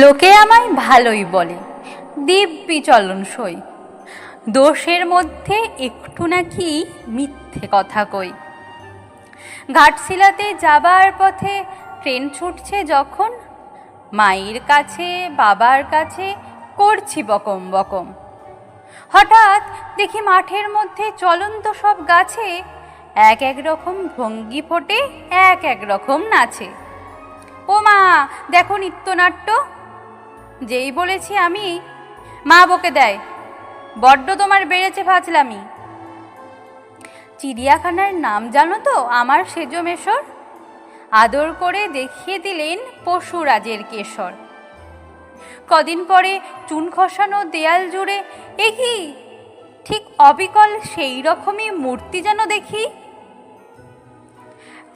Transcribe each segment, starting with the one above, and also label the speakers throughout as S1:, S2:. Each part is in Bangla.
S1: লোকে আমায় ভালোই বলে, দিব্যি চলনসই। দোষের মধ্যে একটু নাকি মিথ্যে কথা কই। ঘাটশিলাতে যাবার পথে ট্রেন ছুটছে যখন, মায়ের কাছে বাবার কাছে করছি বকম বকম। হঠাৎ দেখি মাঠের মধ্যে চলন্ত সব গাছে এক এক রকম ভঙ্গি ফোটে, এক এক রকম নাচে। ও মা, দেখো নৃত্যনাট্য। যেই বলেছি আমি, মা বকে দেয়, বড্ড তোমার বেড়েছে ফাজলামি। চিড়িয়াখানার নাম জানো তো আমার সেজো মেশর? আদর করে দেখিয়ে দিলেন পশুরাজের কেশর। কদিন পরে চুন খসানো দেয়াল জুড়ে এ কি ঠিক অবিকল সেই রকমই মূর্তি যেন দেখি।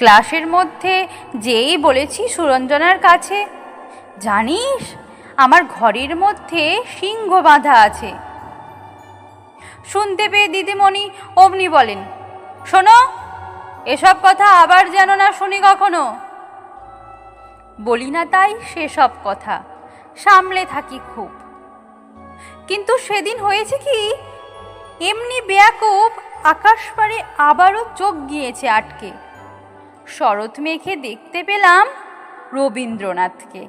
S1: ক্লাসের মধ্যে যেই বলেছি সুরঞ্জনার কাছে, জানিস আমার ঘরের মধ্যে সিংহ বাঁধা আছে। শুনতে পেয়ে দিদিমণি অমনি বলেন, শোনো, এসব কথা আবার যেন না শুনি কখনো। বলি না তাই সেসব কথা, সামলে থাকি খুব। কিন্তু সেদিন হয়েছে কি, এমনি বেয়াকুব আকাশ পারে আবারও চোখ গিয়েছে আটকে। শরৎ মেঘে দেখতে পেলাম রবীন্দ্রনাথকে।